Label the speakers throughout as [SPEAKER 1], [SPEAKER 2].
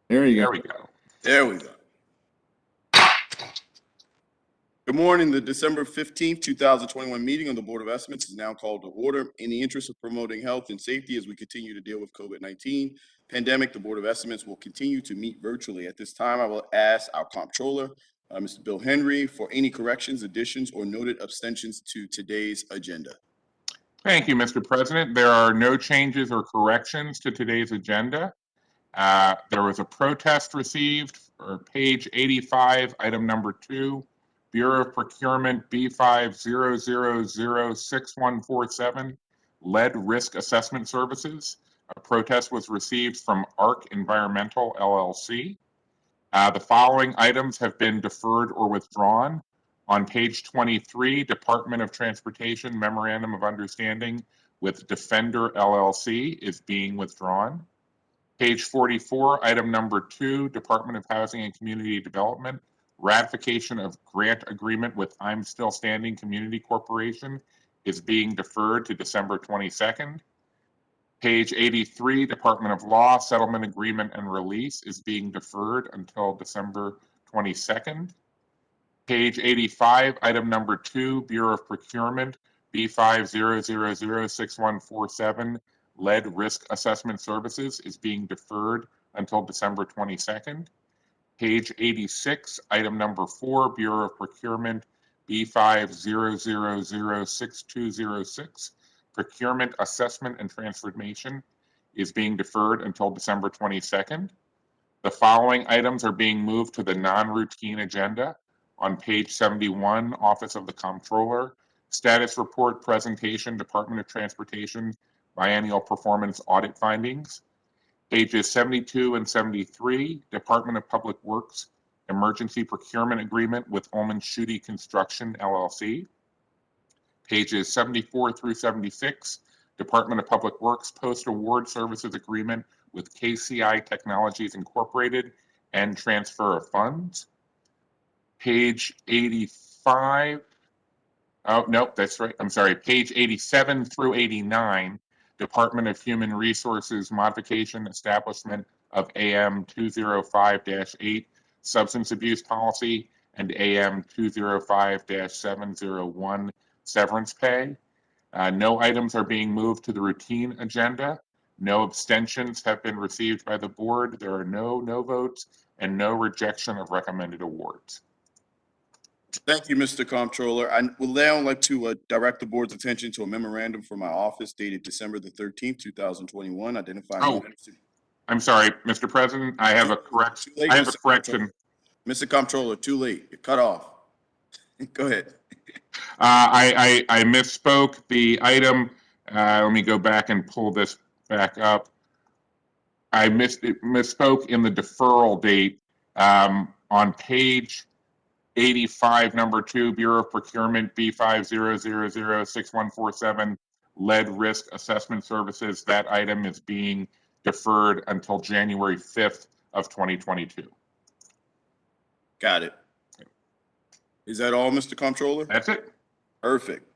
[SPEAKER 1] There you
[SPEAKER 2] There
[SPEAKER 1] go.
[SPEAKER 2] we go.
[SPEAKER 3] There we go. Good morning. The December 15th, 2021 meeting of the Board of Estimates is now called to order. In the interest of promoting health and safety as we continue to deal with COVID-19 pandemic, the Board of Estimates will continue to meet virtually. At this time, I will ask our comptroller, Mr. Bill Henry, for any corrections, additions, or noted abstentions to today's agenda.
[SPEAKER 2] Thank you, Mr. President. There are no changes or corrections to today's agenda. There was a protest received for page 85, item number 2, Bureau of Procurement B50006147, Lead Risk Assessment Services. A protest was received from ARC Environmental LLC. The following items have been deferred or withdrawn. On page 23, Department of Transportation Memorandum of Understanding with Defender LLC is being withdrawn. Page 44, item number 2, Department of Housing and Community Development, ratification of grant agreement with I'm Still Standing Community Corporation is being deferred to December 22nd. Page 83, Department of Law, settlement agreement and release is being deferred until December 22nd. Page 85, item number 2, Bureau of Procurement, B50006147, Lead Risk Assessment Services is being deferred until December 22nd. Page 86, item number 4, Bureau of Procurement, B50006206, Procurement Assessment and Transformation is being deferred until December 22nd. The following items are being moved to the non-routine agenda. On page 71, Office of the Comptroller, Status Report Presentation, Department of Transportation, Biennial Performance Audit Findings. Pages 72 and 73, Department of Public Works, Emergency Procurement Agreement with Ullman Schutte Construction, LLC. Pages 74 through 76, Department of Public Works Post-Award Services Agreement with KCI Technologies Incorporated and Transfer of Funds. Page 85, oh, no, that's right, I'm sorry, page 87 through 89, Department of Human Resources Modification Establishment of AM 205-8 Substance Abuse Policy and AM 205-701 Severance Pay. No items are being moved to the routine agenda. No abstentions have been received by the board. There are no votes and no rejection of recommended awards.
[SPEAKER 3] Thank you, Mr. Comptroller. I would now like to direct the board's attention to a memorandum from my office dated December the 13th, 2021, identifying.
[SPEAKER 2] Oh, I'm sorry, Mr. President, I have a correction.
[SPEAKER 3] Mr. Comptroller, too late. You're cut off. Go ahead.
[SPEAKER 2] I misspoke. The item, let me go back and pull this back up. I misspoke in the deferral date. On page 85, number 2, Bureau of Procurement, B50006147, Lead Risk Assessment Services. That item is being deferred until January 5th of 2022.
[SPEAKER 3] Got it. Is that all, Mr. Comptroller?
[SPEAKER 2] That's it.
[SPEAKER 3] Perfect.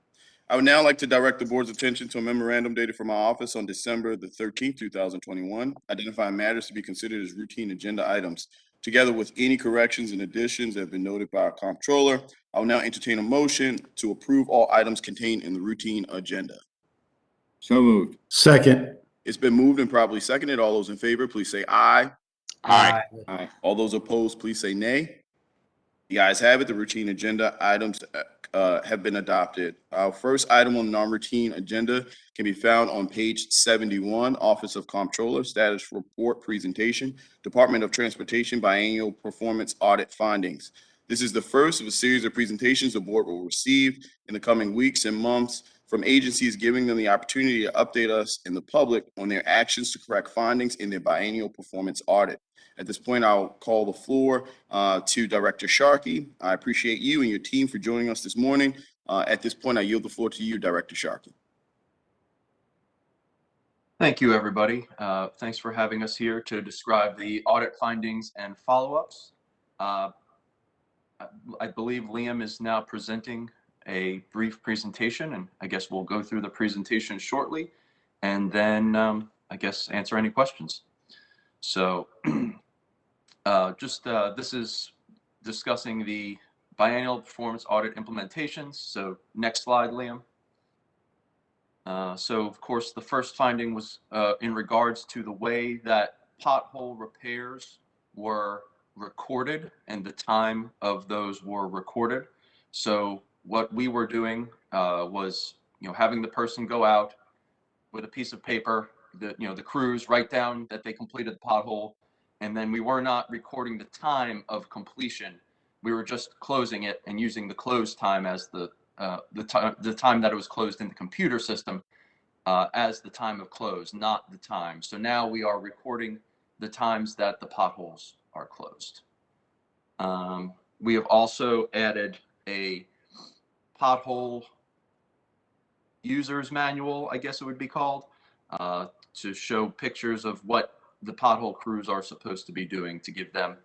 [SPEAKER 3] I would now like to direct the board's attention to a memorandum dated from my office on December the 13th, 2021, identifying matters to be considered as routine agenda items, together with any corrections and additions that have been noted by our comptroller. I will now entertain a motion to approve all items contained in the routine agenda.
[SPEAKER 1] So moved.
[SPEAKER 4] Second.
[SPEAKER 3] It's been moved and probably seconded. All those in favor, please say aye.
[SPEAKER 2] Aye.
[SPEAKER 1] Aye.
[SPEAKER 3] All those opposed, please say nay. The ayes have it. The routine agenda items have been adopted. Our first item on the non-routine agenda can be found on page 71, Office of Comptroller, Status Report Presentation, Department of Transportation Biennial Performance Audit Findings. This is the first of a series of presentations the board will receive in the coming weeks and months from agencies, giving them the opportunity to update us and the public on their actions to correct findings in their biennial performance audit. At this point, I'll call the floor to Director Sharkey. I appreciate you and your team for joining us this morning. At this point, I yield the floor to you, Director Sharkey.
[SPEAKER 5] Thank you, everybody. Thanks for having us here to describe the audit findings and follow-ups. I believe Liam is now presenting a brief presentation, and I guess we'll go through the presentation shortly, and then I guess answer any questions. So This is discussing the biennial performance audit implementations. So next slide, Liam. So of course, the first finding was in regards to the way that pothole repairs were recorded and the time of those were recorded. So what we were doing was, having the person go out with a piece of paper, the crews write down that they completed the pothole, and then we were not recording the time of completion. We were just closing it and using the close time as the time that it was closed in the computer system as the time of close, not the time. So now we are recording the times that the potholes are closed. We have also added a pothole user's manual, I guess it would be called, to show pictures of what the pothole crews are supposed to be doing to give them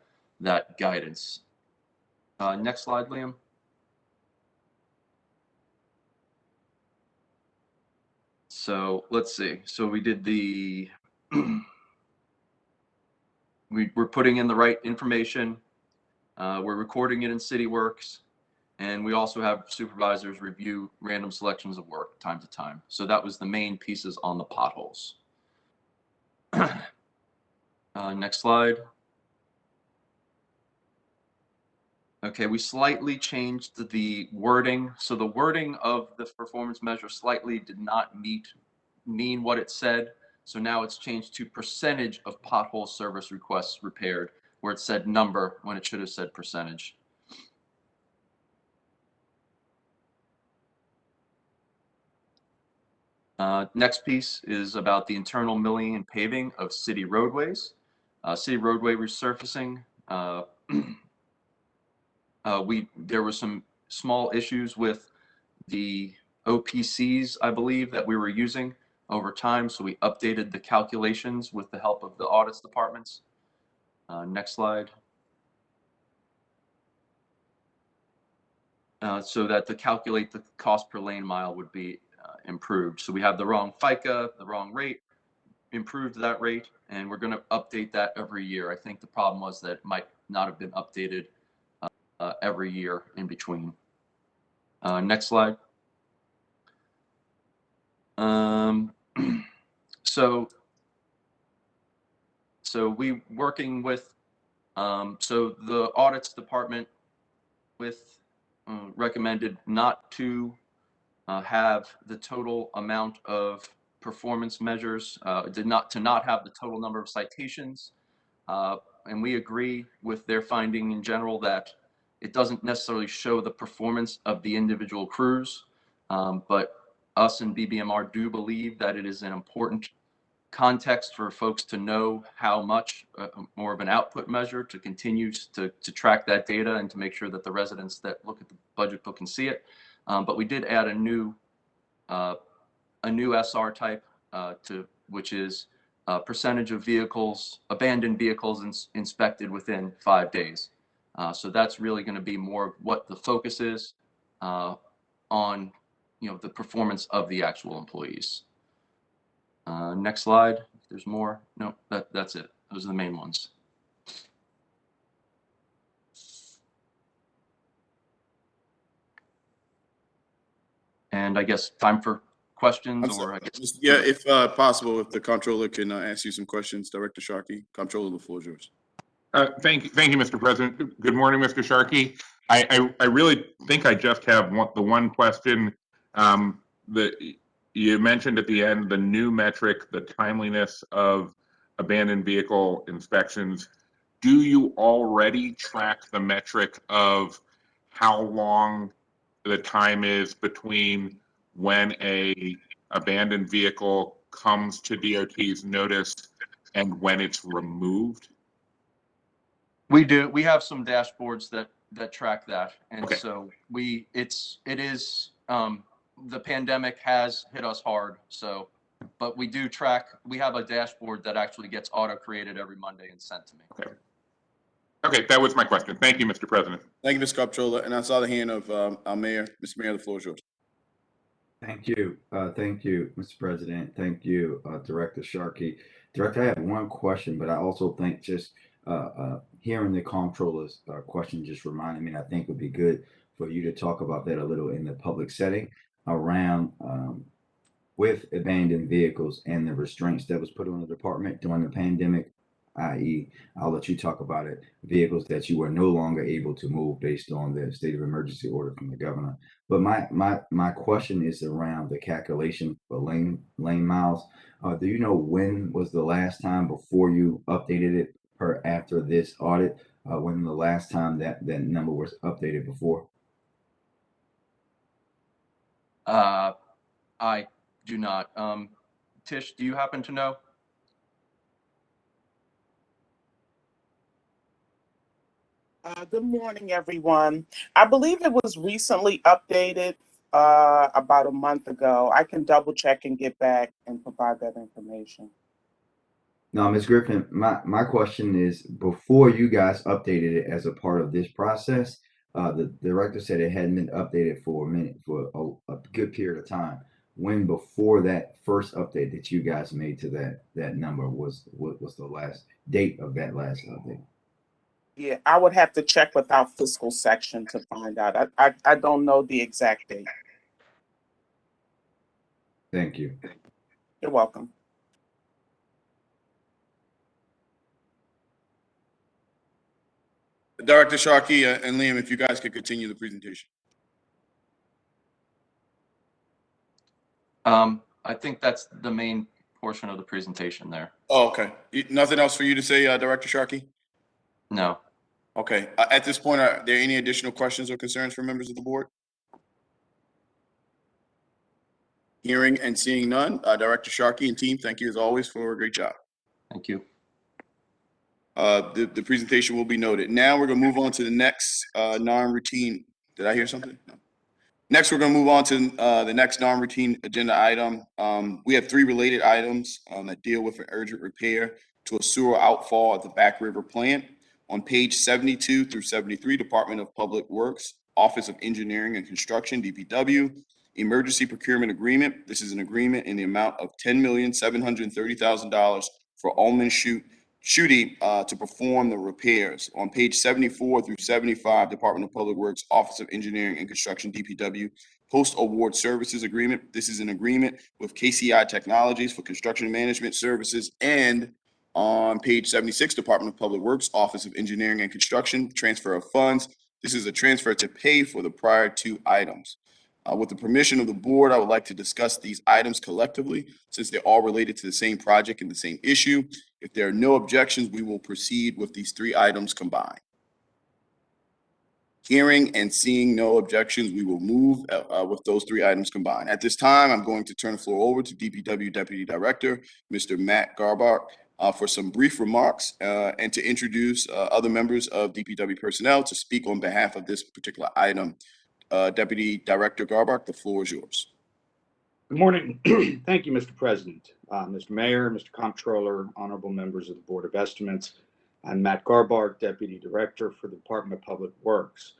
[SPEAKER 5] that guidance. Next slide, Liam. So let's see. So we did the, we're putting in the right information. We're recording it in CityWorks. And we also have supervisors review random selections of work time to time. So that was the main pieces on the potholes. Next slide. Okay, we slightly changed the wording. So the wording of the performance measure slightly did not mean what it said. So now it's changed to percentage of pothole service requests repaired, where it said number when it should have said percentage. Next piece is about the internal milling and paving of city roadways. City roadway resurfacing. There were some small issues with the OPCs, I believe, that we were using over time. So we updated the calculations with the help of the audits departments. Next slide. So that to calculate the cost per lane mile would be improved. So we have the wrong FICA, the wrong rate, improved that rate, and we're going to update that every year. I think the problem was that it might not have been updated every year in between. Next slide. So we working with, so the audits department with recommended not to have the total amount of performance measures, to not have the total number of citations. And we agree with their finding in general that it doesn't necessarily show the performance of the individual crews, but us and BBMR do believe that it is an important context for folks to know how much more of an output measure to continue to track that data and to make sure that the residents that look at the budget book can see it. But we did add a new SR type which is percentage of vehicles, abandoned vehicles inspected within 5 days. So that's really going to be more of what the focus is on, the performance of the actual employees. Next slide. If there's more. No, that's it. Those are the main ones. And I guess time for questions, or I guess.
[SPEAKER 3] Yeah, if possible, if the comptroller can ask you some questions, Director Sharkey. Comptroller, the floor is yours.
[SPEAKER 2] Thank you, Mr. President. Good morning, Mr. Sharkey. I really think I just have the one question that you mentioned at the end, the new metric, the timeliness of abandoned vehicle inspections. Do you already track the metric of how long the time is between when a abandoned vehicle comes to DOT's notice and when it's removed?
[SPEAKER 5] We do. We have some dashboards that track that, and
[SPEAKER 2] Okay.
[SPEAKER 5] so it is the pandemic has hit us hard. So, but we do track. We have a dashboard that actually gets auto created every Monday and sent to me.
[SPEAKER 2] Okay. Okay, that was my question. Thank you, Mr. President.
[SPEAKER 3] Thank you, Mr. Comptroller. And I saw the hand of our mayor. Mr. Mayor, the floor is yours.
[SPEAKER 1] Thank you. Thank you, Mr. President. Thank you, Director Sharkey. Director, I have one question, but I also think just Hearing the comptroller's question just reminded me, and I think would be good for you to talk about that a little in the public setting around with abandoned vehicles and the restraints that was put on the department during the pandemic, i.e., I'll let you talk about it, vehicles that you were no longer able to move based on the state of emergency order from the governor. But my question is around the calculation for lane miles. Do you know when was the last time before you updated it per after this audit? When the last time that number was updated before?
[SPEAKER 5] I do not. Tish, do you happen to know?
[SPEAKER 4] Good morning, everyone. I believe it was recently updated about a month ago. I can double check and get back and provide that information.
[SPEAKER 1] No, Ms. Griffin, my question is, before you guys updated it as a part of this process, the director said it hadn't been updated for a minute, for a good period of time. When before that first update that you guys made to that number was the last date of that last update?
[SPEAKER 4] Yeah, I would have to check with our fiscal section to find out. I don't know the exact date.
[SPEAKER 1] Thank you.
[SPEAKER 4] You're welcome.
[SPEAKER 3] Director Sharkey and Liam, if you guys could continue the presentation.
[SPEAKER 5] I think that's the main portion of the presentation there.
[SPEAKER 3] Oh, okay. Nothing else for you to say, Director Sharkey?
[SPEAKER 5] No.
[SPEAKER 3] Okay. At this point, are there any additional questions or concerns from members of the board? Hearing and seeing none, Director Sharkey and team, thank you as always for a great job.
[SPEAKER 5] Thank you.
[SPEAKER 3] The presentation will be noted. Now we're going to move on to the next non-routine. Did I hear something? No. Next, we're going to move on to the next non-routine agenda item. We have 3 related items that deal with an urgent repair to a sewer outfall at the Back River plant. On page 72 through 73, Department of Public Works, Office of Engineering and Construction, DPW, Emergency Procurement Agreement. This is an agreement in the amount of $10,730,000 for Allman Shooty to perform the repairs. On page 74 through 75, Department of Public Works, Office of Engineering and Construction, DPW, Post-Award Services Agreement. This is an agreement with KCI Technologies for construction management services. And on page 76, Department of Public Works, Office of Engineering and Construction, transfer of funds. This is a transfer to pay for the prior 2 items. With the permission of the board, I would like to discuss these items collectively since they're all related to the same project and the same issue. If there are no objections, we will proceed with these 3 items combined. Hearing and seeing no objections, we will move with those 3 items combined. At this time, I'm going to turn the floor over to DPW Deputy Director, Mr. Matt Garbach, for some brief remarks and to introduce other members of DPW personnel to speak on behalf of this particular item. Deputy Director Garbach, the floor is yours.
[SPEAKER 6] Good morning. Thank you, Mr. President, Mr. Mayor, Mr. Comptroller, honorable members of the Board of Estimates. I'm Matt Garbach, Deputy Director for the Department of Public Works.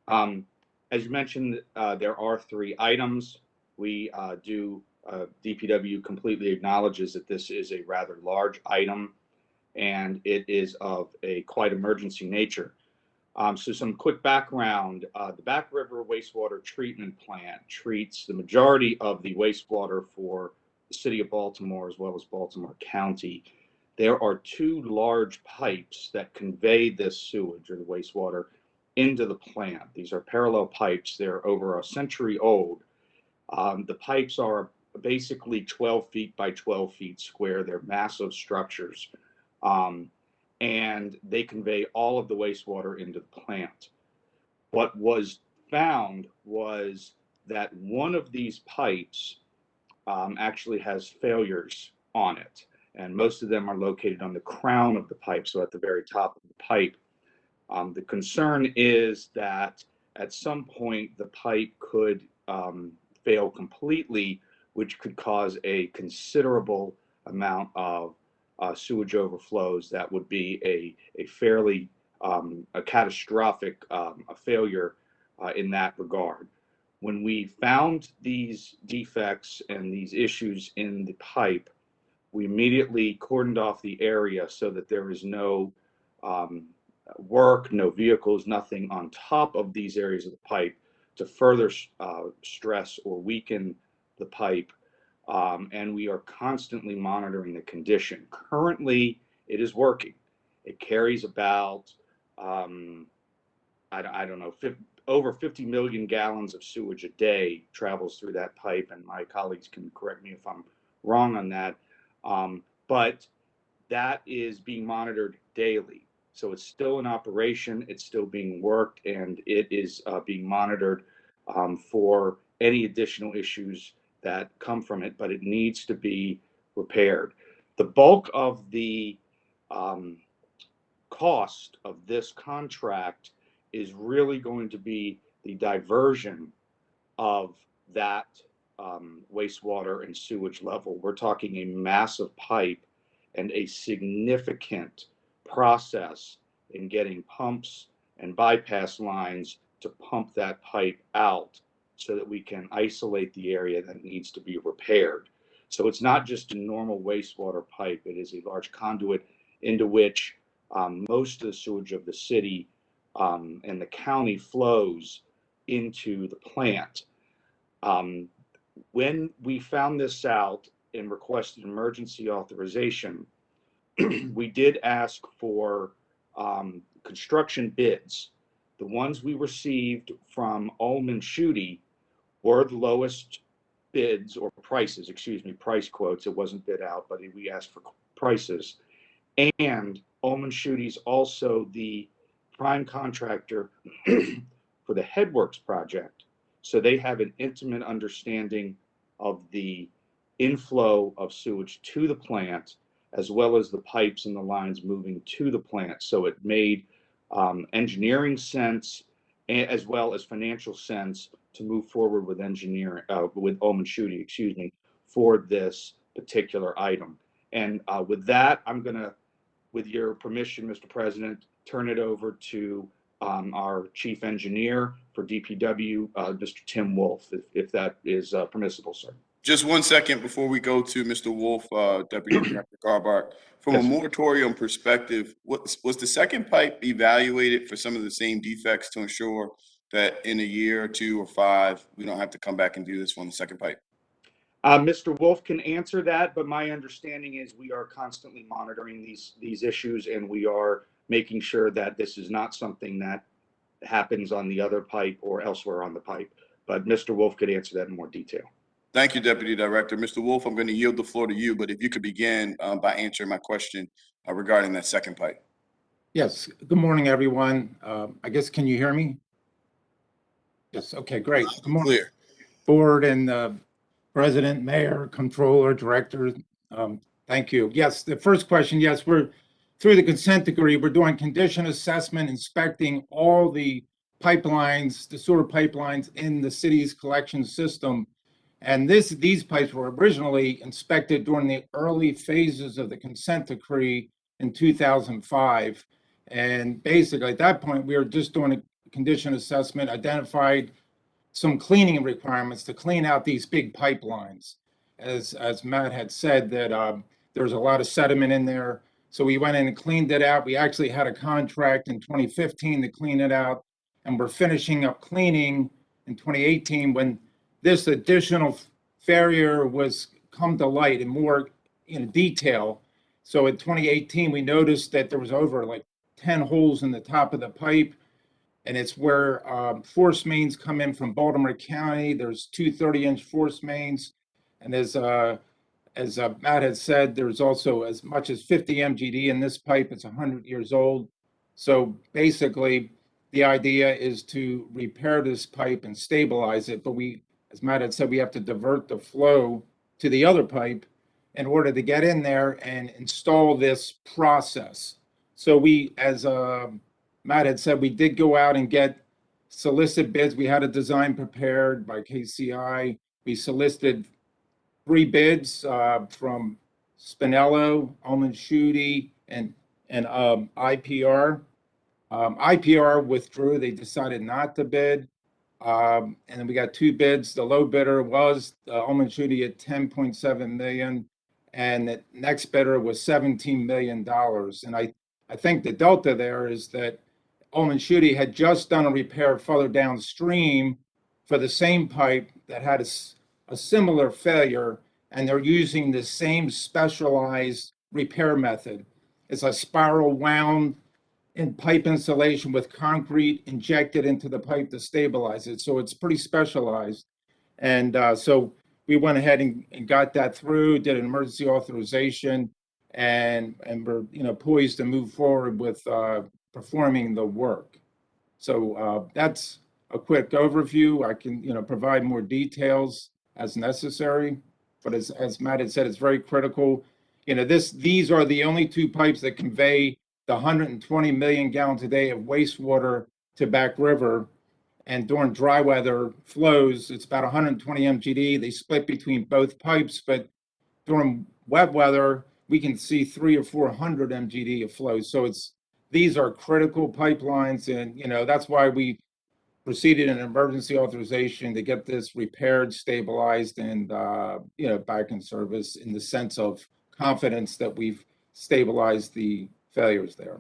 [SPEAKER 6] As you mentioned, there are 3 items. DPW completely acknowledges that this is a rather large item and it is of a quite emergency nature. So some quick background, the Back River Wastewater Treatment Plant treats the majority of the wastewater for the city of Baltimore as well as Baltimore County. There are 2 large pipes that convey this sewage or the wastewater into the plant. These are parallel pipes. They're over a century old. The pipes are basically 12 feet by 12 feet square. They're massive structures. And they convey all of the wastewater into the plant. What was found was that one of these pipes actually has failures on it, and most of them are located on the crown of the pipe, so at the very top of the pipe. The concern is that at some point the pipe could fail completely, which could cause a considerable amount of sewage overflows. That would be a fairly a catastrophic failure in that regard. When we found these defects and these issues in the pipe, we immediately cordoned off the area so that there is no work, no vehicles, nothing on top of these areas of the pipe to further stress or weaken the pipe. And we are constantly monitoring the condition. Currently, it is working. It carries about, I don't know, over 50 million gallons of sewage a day travels through that pipe, and my colleagues can correct me if I'm wrong on that. But that is being monitored daily. So it's still in operation, it's still being worked, and it is being monitored for any additional issues that come from it, but it needs to be repaired. The bulk of the cost of this contract is really going to be the diversion of that wastewater and sewage level. We're talking a massive pipe and a significant process in getting pumps and bypass lines to pump that pipe out so that we can isolate the area that needs to be repaired. So it's not just a normal wastewater pipe, it is a large conduit into which most of the sewage of the city and the county flows into the plant. When we found this out and requested emergency authorization, we did ask for construction bids. The ones we received from Ullman Shooty were the lowest bids or prices, excuse me, price quotes. It wasn't bid out, but we asked for prices. And Ullman Shooty's also the prime contractor for the Headworks project. So they have an intimate understanding of the inflow of sewage to the plant, as well as the pipes and the lines moving to the plant. So it made engineering sense as well as financial sense to move forward with engineering, with Ullman Shooty, excuse me, for this particular item. And with that, I'm gonna, with your permission, Mr. President, turn it over to our chief engineer for DPW, Mr. Tim Wolf, if that is permissible, sir.
[SPEAKER 3] Just 1 second before we go to Mr. Wolf, Deputy Director Carbark. From
[SPEAKER 6] Yes,
[SPEAKER 3] a
[SPEAKER 6] sir.
[SPEAKER 3] moratorium perspective, was the second pipe evaluated for some of the same defects to ensure that in a year or 2 or 5, we don't have to come back and do this on the second pipe?
[SPEAKER 6] Mr. Wolf can answer that, but my understanding is we are constantly monitoring these issues, and we are making sure that this is not something that happens on the other pipe or elsewhere on the pipe. But Mr. Wolf could answer that in more detail.
[SPEAKER 3] Thank you, Deputy Director. Mr. Wolf, I'm going to yield the floor to you, but if you could begin by answering my question regarding that second pipe.
[SPEAKER 7] Yes, good morning, everyone. I guess, can you hear me? Yes, okay, great. Good morning,
[SPEAKER 3] Clear.
[SPEAKER 7] Board and President, Mayor, Controller, Director. Thank you. Yes, the first question, yes, we're through the consent decree. We're doing condition assessment, inspecting all the pipelines, the sewer pipelines in the city's collection system. And these pipes were originally inspected during the early phases of the consent decree in 2005. And basically at that point, we were just doing a condition assessment, identified some cleaning requirements to clean out these big pipelines. As Matt had said, that there was a lot of sediment in there. So we went in and cleaned it out. We actually had a contract in 2015 to clean it out. And we're finishing up cleaning in 2018 when this additional failure was come to light in more detail. So in 2018, we noticed that there was over like 10 holes in the top of the pipe. And it's where force mains come in from Baltimore County. There's two 30-inch force mains. And as Matt had said, there's also as much as 50 MGD in this pipe. It's 100 years old. So basically, the idea is to repair this pipe and stabilize it. But we, as Matt had said, we have to divert the flow to the other pipe in order to get in there and install this process. So we, as Matt had said, we did go out and get solicit bids. We had a design prepared by KCI. We solicited 3 bids from Spinello, Ullman Shooty, and IPR. IPR withdrew. They decided not to bid. And then we got 2 bids. The low bidder was Ullman Shooty at $10.7 million, and the next bidder was $17 million. And I I think the delta there is that Ullman Shooty had just done a repair further downstream for the same pipe that had a similar failure, and they're using the same specialized repair method. It's a spiral wound in pipe insulation with concrete injected into the pipe to stabilize it. So it's pretty specialized. And so we went ahead and got that through, did an emergency authorization, and we're poised to move forward with performing the work. So that's a quick overview. I can provide more details as necessary, but as Matt had said, it's very critical. These are the only two pipes that convey the 120 million gallons a day of wastewater to Back River. And during dry weather flows, it's about 120 MGD. They split between both pipes, but during wet weather, we can see 300 or 400 MGD of flow. So these are critical pipelines, and that's why we proceeded an emergency authorization to get this repaired, stabilized, and back in service in the sense of confidence that we've stabilized the failures there.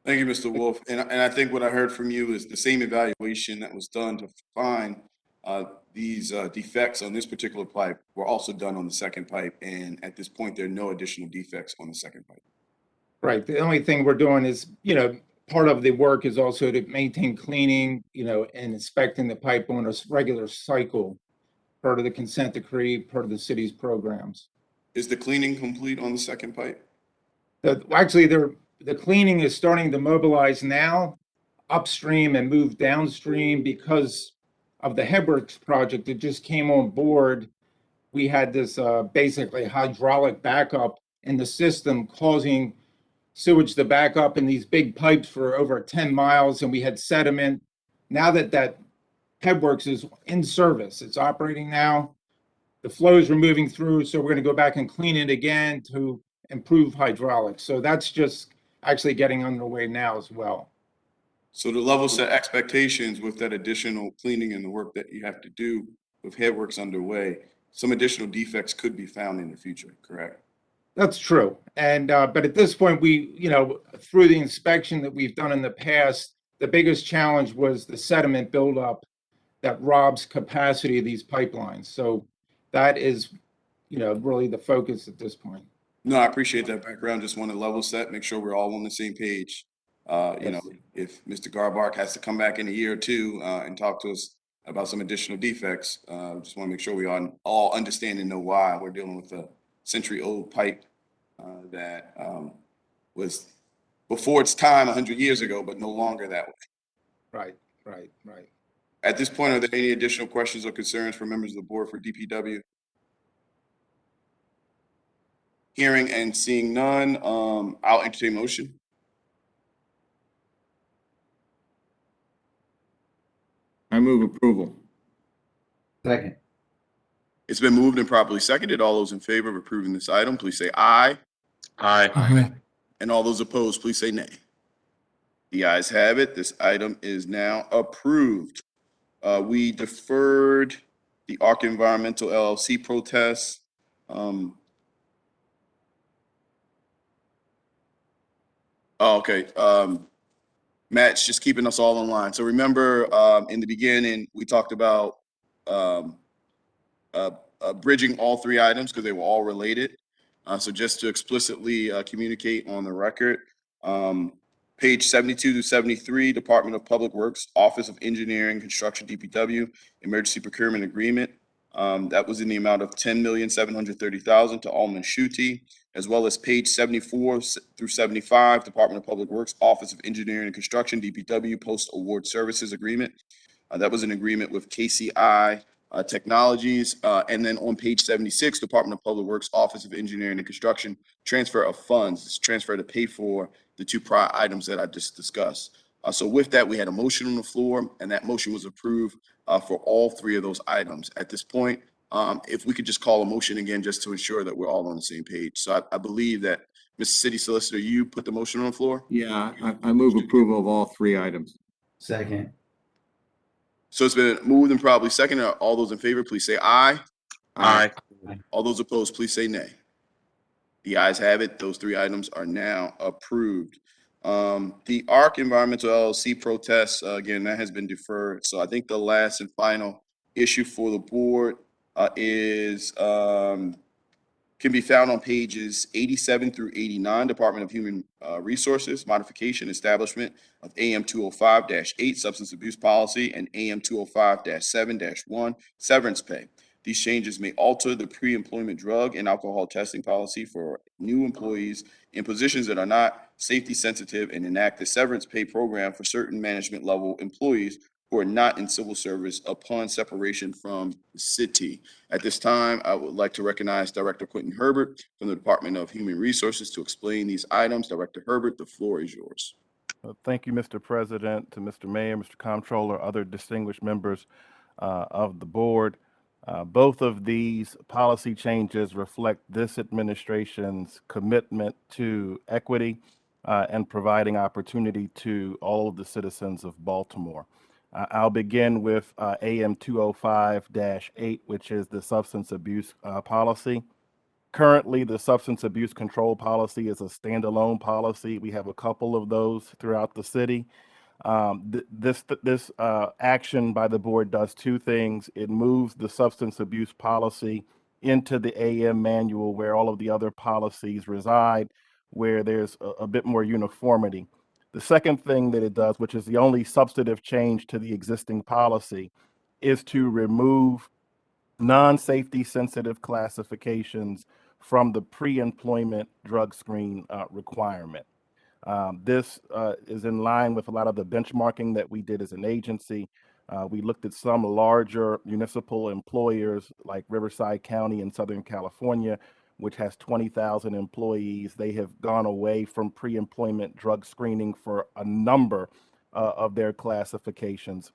[SPEAKER 3] Thank you, Mr. Wolf. And I think what I heard from you is the same evaluation that was done to find these defects on this particular pipe were also done on the second pipe. And at this point, there are no additional defects on the second pipe.
[SPEAKER 7] Right. The only thing we're doing is, part of the work is also to maintain cleaning, and inspecting the pipe on a regular cycle, part of the consent decree, part of the city's programs.
[SPEAKER 3] Is the cleaning complete on the second pipe?
[SPEAKER 7] Actually, the cleaning is starting to mobilize now upstream and move downstream because of the Headworks project that just came on board. We had this basically hydraulic backup in the system causing sewage to back up in these big pipes for over 10 miles, and we had sediment. Now that Headworks is in service, it's operating now, the flows were moving through, so we're going to go back and clean it again to improve hydraulics. So that's just actually getting underway now as well.
[SPEAKER 3] So to level set expectations with that additional cleaning and the work that you have to do with Headworks underway, some additional defects could be found in the future, correct?
[SPEAKER 7] That's true. And but at this point, we, through the inspection that we've done in the past, the biggest challenge was the sediment buildup that robs capacity of these pipelines. So that is, really the focus at this point.
[SPEAKER 3] No, I appreciate that background. Just want to level set, make sure we're all on the same page.
[SPEAKER 7] Yes.
[SPEAKER 3] If Mr. Garbark has to come back in a year or two and talk to us about some additional defects, just want to make sure we all understand and know why we're dealing with a century-old pipe that was before its time 100 years ago, but no longer that way.
[SPEAKER 7] Right.
[SPEAKER 3] At this point, are there any additional questions or concerns from members of the board for DPW? Hearing and seeing none, I'll entertain a motion.
[SPEAKER 8] I move approval.
[SPEAKER 1] Second.
[SPEAKER 3] It's been moved and properly seconded. All those in favor of approving this item, please say aye.
[SPEAKER 2] Aye.
[SPEAKER 3] And all those opposed, please say nay. The ayes have it. This item is now approved. We deferred the ARC Environmental LLC protest. Okay. Matt's just keeping us all in line. So remember, in the beginning, we talked about bridging all three items because they were all related. So just to explicitly communicate on the record, page 72 to 73, Department of Public Works, Office of Engineering, Construction, DPW, Emergency Procurement Agreement. That was in the amount of $10,730,000 to Ullman Shooty, as well as page 74 through 75, Department of Public Works, Office of Engineering and Construction, DPW, Post Award Services Agreement. That was an agreement with KCI Technologies. And then on page 76, Department of Public Works, Office of Engineering and Construction, transfer of funds. It's transfer to pay for the two prior items that I just discussed. So with that, we had a motion on the floor, and that motion was approved for all three of those items. At this point, if we could just call a motion again, just to ensure that we're all on the same page. So I believe that, Mr. City Solicitor, you put the motion on the floor?
[SPEAKER 8] Yeah, I move approval of all three items.
[SPEAKER 1] Second.
[SPEAKER 3] So it's been moved and probably seconded. All those in favor, please say aye.
[SPEAKER 2] Aye.
[SPEAKER 3] All those opposed, please say nay. The ayes have it. Those three items are now approved. The ARC Environmental LLC protest, again, that has been deferred. So I think the last and final issue for the board is can be found on pages 87 through 89, Department of Human Resources, modification, establishment of AM 205-8 substance abuse policy and AM 205-7-1 severance pay. These changes may alter the pre-employment drug and alcohol testing policy for new employees in positions that are not safety sensitive and enact the severance pay program for certain management level employees who are not in civil service upon separation from the city. At this time, I would like to recognize Director Quentin Herbert from the Department of Human Resources to explain these items. Director Herbert, the floor is yours.
[SPEAKER 9] Thank you, Mr. President, to Mr. Mayor, Mr. Comptroller, other distinguished members of the board. Both of these policy changes reflect this administration's commitment to equity and providing opportunity to all of the citizens of Baltimore. I'll begin with AM 205-8, which is the substance abuse policy. Currently, the substance abuse control policy is a standalone policy. We have a couple of those throughout the city. This action by the board does two things. It moves the substance abuse policy into the AM manual where all of the other policies reside, where there's a bit more uniformity. The second thing that it does, which is the only substantive change to the existing policy, is to remove non-safety sensitive classifications from the pre-employment drug screen requirement. This is in line with a lot of the benchmarking that we did as an agency. We looked at some larger municipal employers like Riverside County in Southern California, which has 20,000 employees. They have gone away from pre-employment drug screening for a number of their classifications.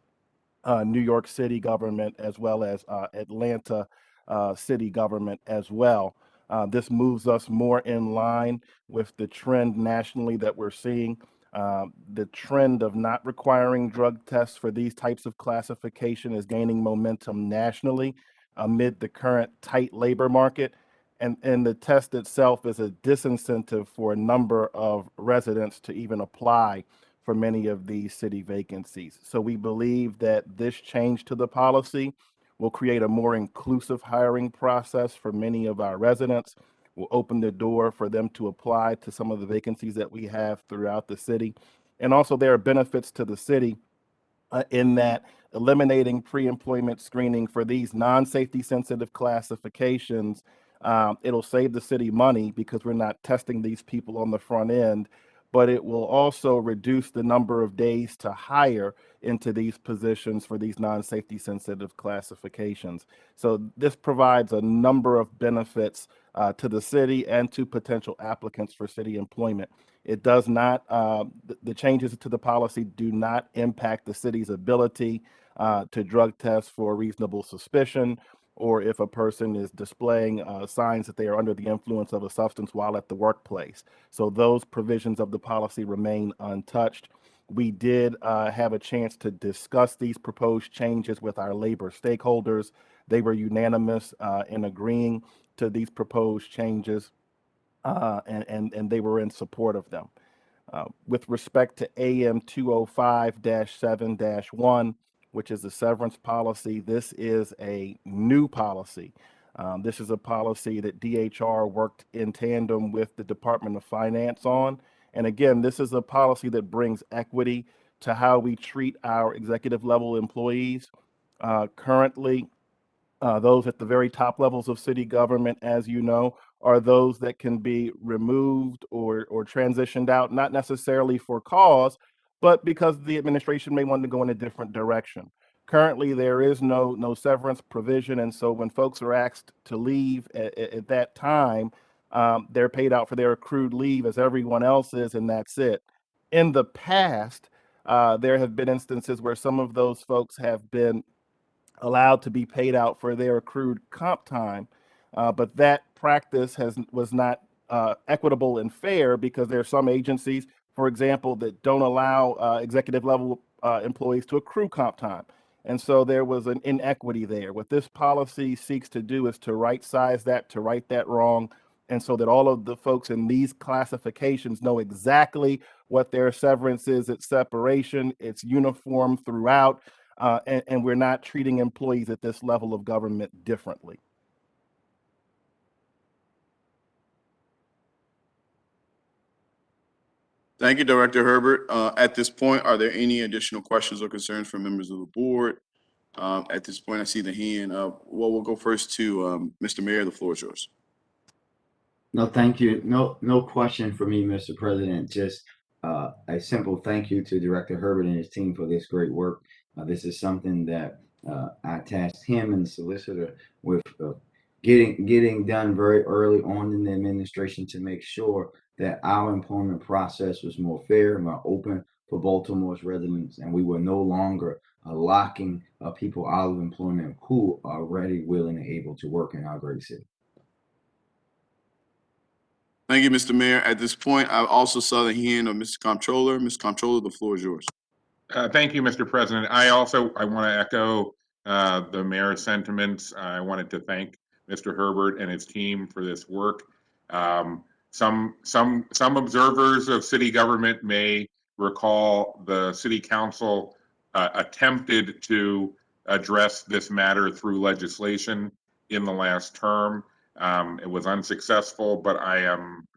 [SPEAKER 9] New York City government as well as Atlanta city government as well. This moves us more in line with the trend nationally that we're seeing. The trend of not requiring drug tests for these types of classification is gaining momentum nationally amid the current tight labor market. And the test itself is a disincentive for a number of residents to even apply for many of these city vacancies. So we believe that this change to the policy will create a more inclusive hiring process for many of our residents, will open the door for them to apply to some of the vacancies that we have throughout the city. And also there are benefits to the city in that eliminating pre-employment screening for these non-safety sensitive classifications, it'll save the city money because we're not testing these people on the front end, but it will also reduce the number of days to hire into these positions for these non-safety sensitive classifications. So this provides a number of benefits to the city and to potential applicants for city employment. It does not, the changes to the policy do not impact the city's ability to drug test for reasonable suspicion, or if a person is displaying signs that they are under the influence of a substance while at the workplace. So those provisions of the policy remain untouched. We did have a chance to discuss these proposed changes with our labor stakeholders. They were unanimous in agreeing to these proposed changes, and they were in support of them. With respect to AM 205-7-1, which is the severance policy, this is a new policy. This is a policy that DHR worked in tandem with the Department of Finance on. And again, this is a policy that brings equity to how we treat our executive level employees. Currently, those at the very top levels of city government, as you know, are those that can be removed or transitioned out, not necessarily for cause, but because the administration may want to go in a different direction. Currently, there is no severance provision, and so when folks are asked to leave at that time, they're paid out for their accrued leave as everyone else is, and that's it. In the past, there have been instances where some of those folks have been allowed to be paid out for their accrued comp time, but that practice was not equitable and fair because there are some agencies, for example, that don't allow executive level employees to accrue comp time. And so there was an inequity there. What this policy seeks to do is to right size that, to right that wrong, and so that all of the folks in these classifications know exactly what their severance is. It's separation, it's uniform throughout, and we're not treating employees at this level of government differently.
[SPEAKER 3] Thank you, Director Herbert. At this point, are there any additional questions or concerns from members of the board? At this point, I see the hand. Well, we'll go first to Mr. Mayor. The floor is yours.
[SPEAKER 1] No, thank you. No question for me, Mr. President. Just a simple thank you to Director Herbert and his team for this great work. This is something that I tasked him and the solicitor with getting done very early on in the administration to make sure that our employment process was more fair, more open for Baltimore's residents, and we were no longer locking people out of employment who are ready, willing, and able to work in our great city.
[SPEAKER 3] Thank you, Mr. Mayor. At this point, I also saw the hand of Mr. Comptroller. Ms. Comptroller, the floor is yours.
[SPEAKER 2] Thank you, Mr. President. I want to echo the mayor's sentiments. I wanted to thank Mr. Herbert and his team for this work. Some observers of city government may recall the city council attempted to address this matter through legislation in the last term. It was unsuccessful, but I am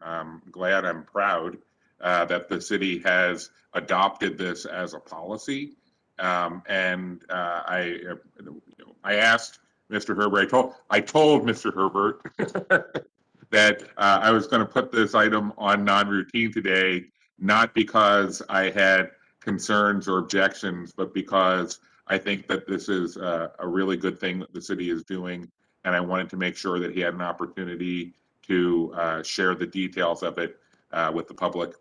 [SPEAKER 2] glad, I'm proud that the city has adopted this as a policy. And I asked Mr. Herbert, I told Mr. Herbert that I was going to put this item on non-routine today, not because I had concerns or objections, but because I think that this is a really good thing that the city is doing. And I wanted to make sure that he had an opportunity to share the details of it with the public.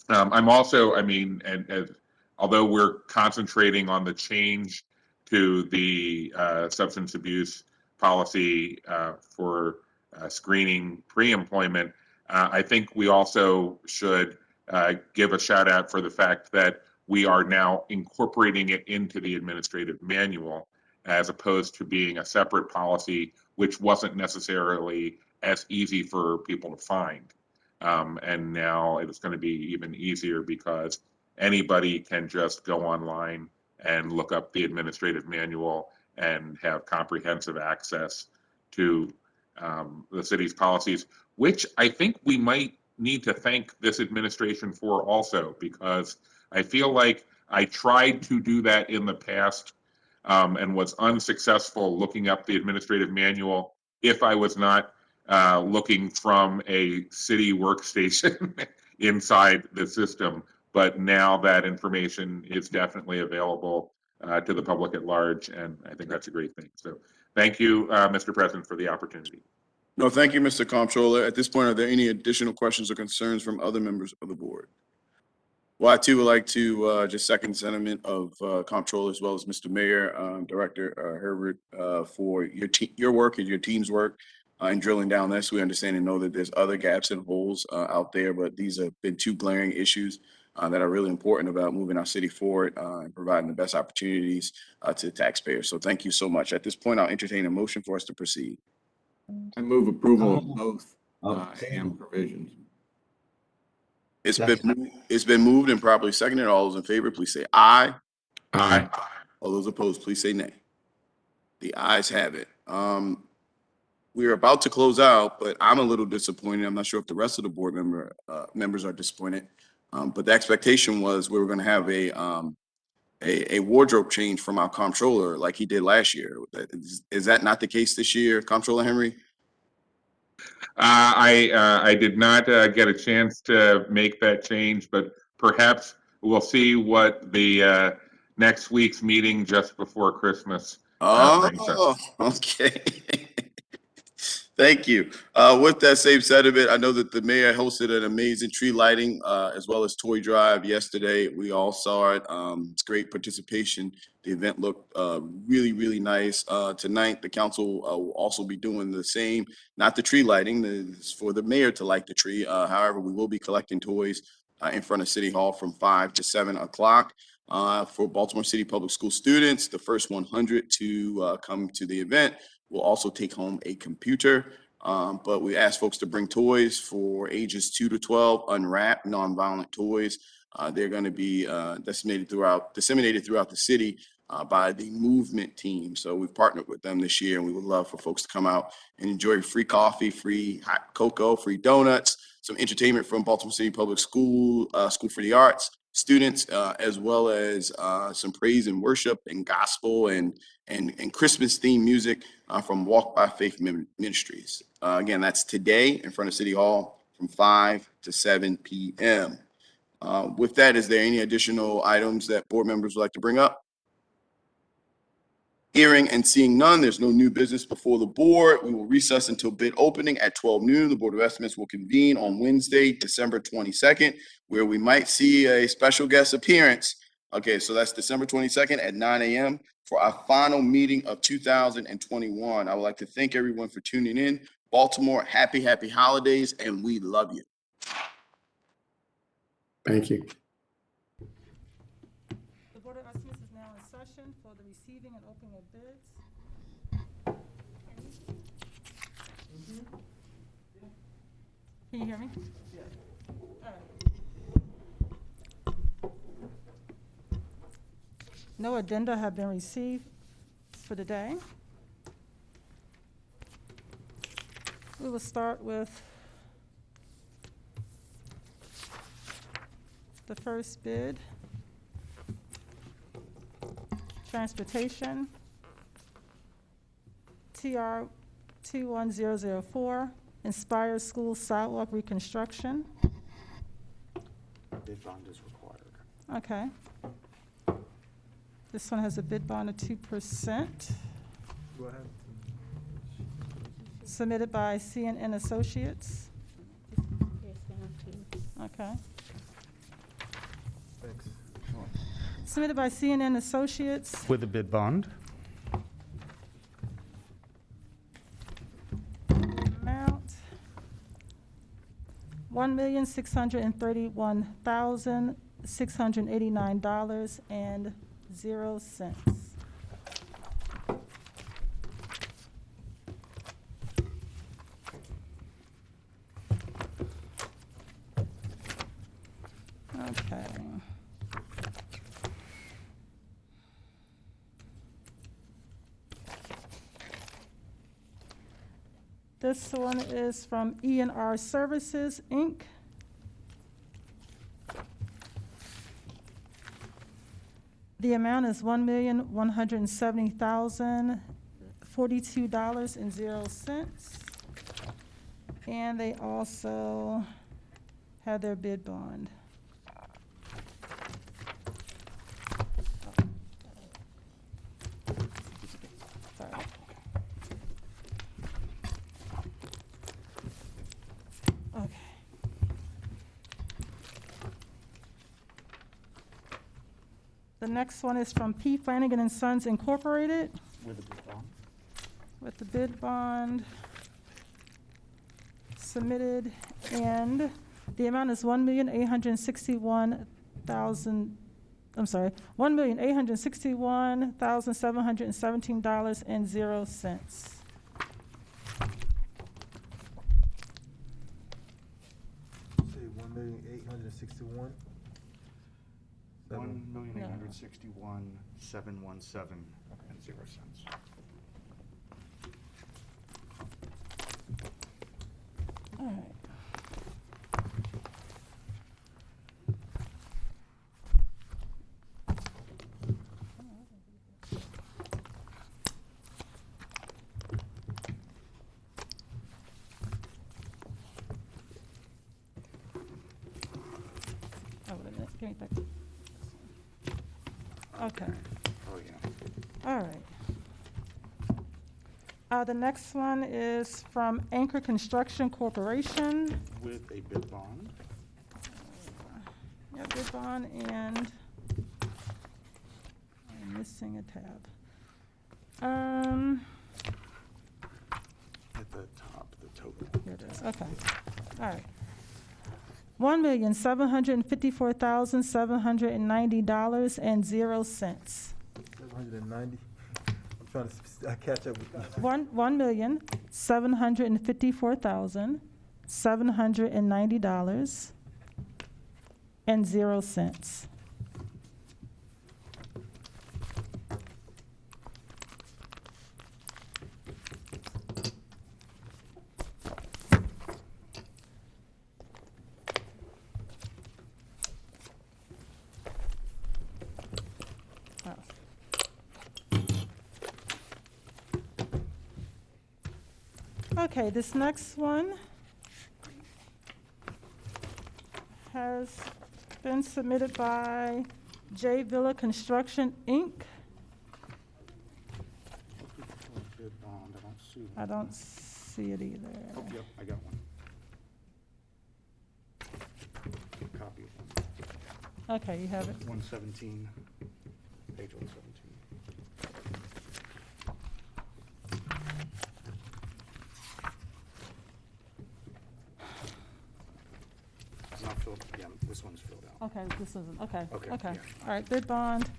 [SPEAKER 2] I'm also, although we're concentrating on the change to the substance abuse policy for screening pre-employment, I think we also should give a shout out for the fact that we are now incorporating it into the administrative manual as opposed to being a separate policy, which wasn't necessarily as easy for people to find. And now it's going to be even easier because anybody can just go online and look up the administrative manual and have comprehensive access to the city's policies, which I think we might need to thank this administration for also, because I feel like I tried to do that in the past and was unsuccessful looking up the administrative manual if I was not looking from a city workstation inside the system. But now that information is definitely available to the public at large, and I think that's a great thing. So thank you, Mr. President, for the opportunity.
[SPEAKER 3] No, thank you, Mr. Comptroller. At this point, are there any additional questions or concerns from other members of the board? Well, I too would like to just second the sentiment of Comptroller as well as Mr. Mayor, Director Herbert, for your work and your team's work in drilling down this. We understand and know that there's other gaps and holes out there, but these have been two glaring issues that are really important about moving our city forward and providing the best opportunities to the taxpayers. So thank you so much. At this point, I'll entertain a motion for us to proceed.
[SPEAKER 8] I move approval of both
[SPEAKER 1] Second.
[SPEAKER 8] provisions.
[SPEAKER 3] It's been moved and properly seconded. All those in favor, please say aye.
[SPEAKER 2] Aye.
[SPEAKER 3] All those opposed, please say nay. The ayes have it. We are about to close out, but I'm a little disappointed. I'm not sure if the rest of the board members are disappointed. But the expectation was we were going to have a wardrobe change from our comptroller like he did last year. Is that not the case this year, Comptroller Henry?
[SPEAKER 2] I did not get a chance to make that change, but perhaps we'll see what the next week's meeting just before Christmas brings us.
[SPEAKER 3] Oh, okay. Thank you. With that same sentiment, I know that the mayor hosted an amazing tree lighting as well as toy drive yesterday. We all saw it. It's great participation. The event looked really, really nice. Tonight, the council will also be doing the same, not the tree lighting, it's for the mayor to light the tree. However, we will be collecting toys in front of City Hall from 5 to 7 o'clock. For Baltimore City Public School students, the first 100 to come to the event will also take home a computer. But we ask folks to bring toys for ages 2 to 12, unwrapped, nonviolent toys. They're going to be disseminated throughout the city by the movement team. So we've partnered with them this year, and we would love for folks to come out and enjoy free coffee, free hot cocoa, free donuts, some entertainment from Baltimore City Public School, School for the Arts students, as well as some praise and worship and gospel and Christmas themed music from Walk by Faith Ministries. Again, that's today in front of City Hall from 5 to 7 p.m. With that, is there any additional items that board members would like to bring up? Hearing and seeing none, there's no new business before the board. We will recess until bid opening at 12 noon. The Board of Estimates will convene on Wednesday, December 22nd, where we might see a special guest appearance. Okay, so that's December 22nd at 9 a.m. for our final meeting of 2021. I would like to thank everyone for tuning in. Baltimore, happy holidays, and we love you.
[SPEAKER 8] Thank you.
[SPEAKER 10] The Board of Estimates is now in session for the receiving and opening of bids. Can you hear me? All right. No addenda have been received for the day. We will start with the first bid. Transportation, TR 21004, Inspire School Sidewalk Reconstruction.
[SPEAKER 11] Bid bond is required.
[SPEAKER 10] Okay. This one has a bid bond of 2%.
[SPEAKER 11] Go ahead.
[SPEAKER 10] Submitted by CNN Associates. Okay.
[SPEAKER 11] Thanks.
[SPEAKER 10] Submitted by CNN Associates.
[SPEAKER 11] With a bid bond.
[SPEAKER 10] Amount $1,631,689.00. Okay. This one is from E&R Services, Inc. The amount is $1,170,042.00. And they also have their bid bond. Sorry. Okay. The next one is from P. Flanagan and Sons Incorporated.
[SPEAKER 11] With a bid bond.
[SPEAKER 10] With the bid bond submitted, and the amount is $1,861,717.00.
[SPEAKER 11] Say 1,861. 1,861,717 and 0 cents.
[SPEAKER 10] All right. Oh, wait a minute, give me back. Okay,
[SPEAKER 11] Oh, yeah.
[SPEAKER 10] all right. The next one is from Anchor Construction Corporation.
[SPEAKER 11] With a bid bond.
[SPEAKER 10] Yeah, bid bond, and I'm missing a tab.
[SPEAKER 11] At the top, the total.
[SPEAKER 10] Here it is, okay, all right. $1,754,790.00.
[SPEAKER 11] 790. I'm
[SPEAKER 12] trying to catch up with you.
[SPEAKER 10] $1,754,790.00. Okay, this next one has been submitted by J Villa Construction, Inc.
[SPEAKER 11] Bid bond, I don't see one.
[SPEAKER 10] I don't see it either.
[SPEAKER 11] Oh, yep, I got one. Copy of
[SPEAKER 10] Okay, you have it.
[SPEAKER 11] 117, page 117. It's not filled, yeah, this one's filled out.
[SPEAKER 10] Okay, this isn't, okay,
[SPEAKER 11] Okay,
[SPEAKER 10] okay.
[SPEAKER 11] yeah.
[SPEAKER 10] All right, bid bond,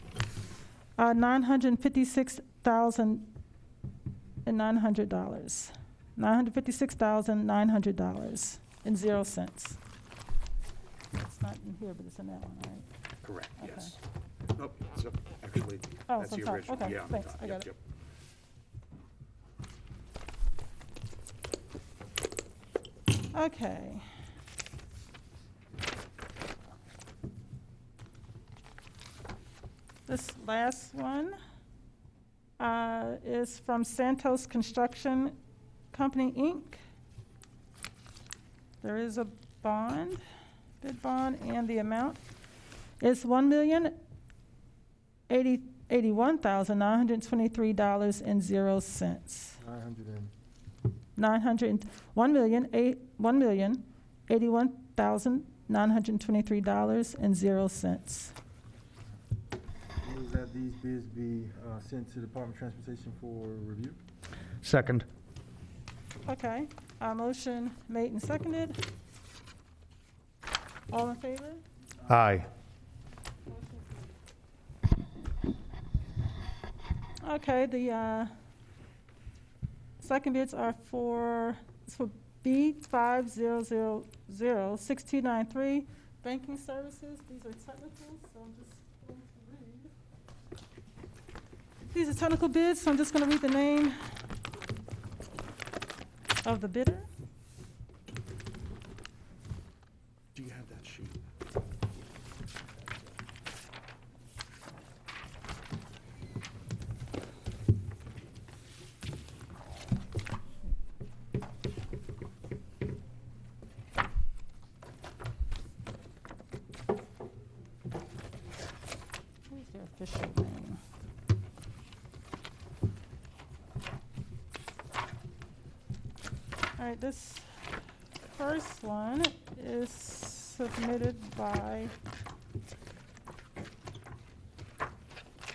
[SPEAKER 10] $956,900. $956,900.00. It's not in here, but it's in that one, all right?
[SPEAKER 11] Correct,
[SPEAKER 10] Okay.
[SPEAKER 11] yes. Nope, so actually,
[SPEAKER 10] Oh,
[SPEAKER 11] that's
[SPEAKER 10] it's on
[SPEAKER 11] the
[SPEAKER 10] top.
[SPEAKER 11] original.
[SPEAKER 10] Okay,
[SPEAKER 11] Yeah, on the
[SPEAKER 10] thanks,
[SPEAKER 11] top.
[SPEAKER 10] I got
[SPEAKER 11] Yep,
[SPEAKER 10] it.
[SPEAKER 11] yep.
[SPEAKER 10] Okay. This last one is from Santos Construction Company, Inc. There is a bond, bid bond, and the amount is $1,081,923.00. $1,081,923.00.
[SPEAKER 12] Move that these bids be sent to the Department of Transportation for review.
[SPEAKER 8] Second.
[SPEAKER 10] Okay, motion made and seconded. All in favor?
[SPEAKER 8] Aye.
[SPEAKER 10] Okay, the second bids are for, it's for B50006293, banking services. These are technical, so I'm just going to read. These are technical bids, so I'm just going to read the name of the bidder.
[SPEAKER 11] Do you have that sheet?
[SPEAKER 10] Who's their official name? All right, this first one is submitted by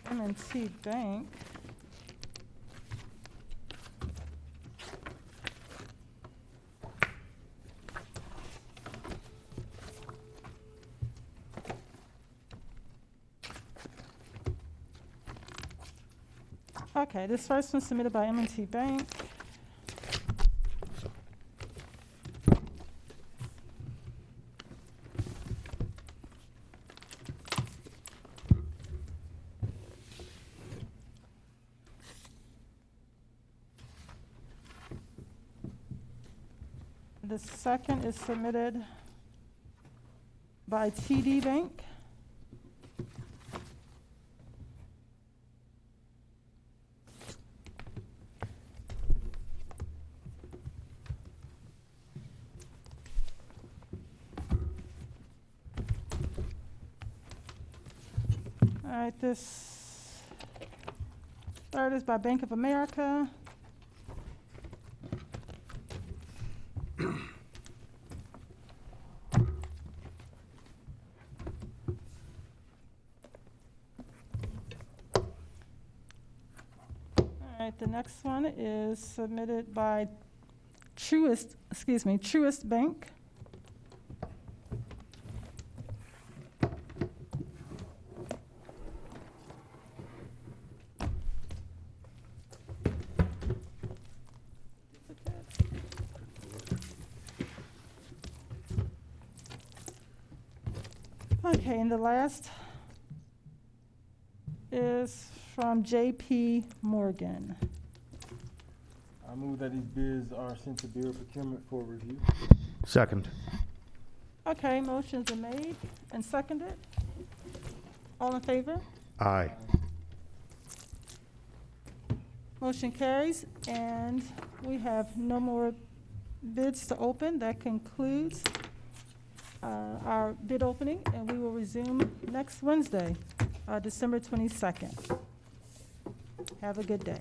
[SPEAKER 10] M&T Bank. Okay, this first one submitted by M&T Bank. The second is submitted by TD Bank. All right, this third is by Bank of America. All right, the next one is submitted by Truist Bank. Okay, and the last is from J.P. Morgan.
[SPEAKER 12] I move that these bids are sent to Bureau of Procurement for review.
[SPEAKER 8] Second.
[SPEAKER 10] Okay, motions are made and seconded. All in favor?
[SPEAKER 8] Aye.
[SPEAKER 10] Motion carries, and we have no more bids to open. That concludes our bid opening, and we will resume next Wednesday, December 22nd. Have a good day.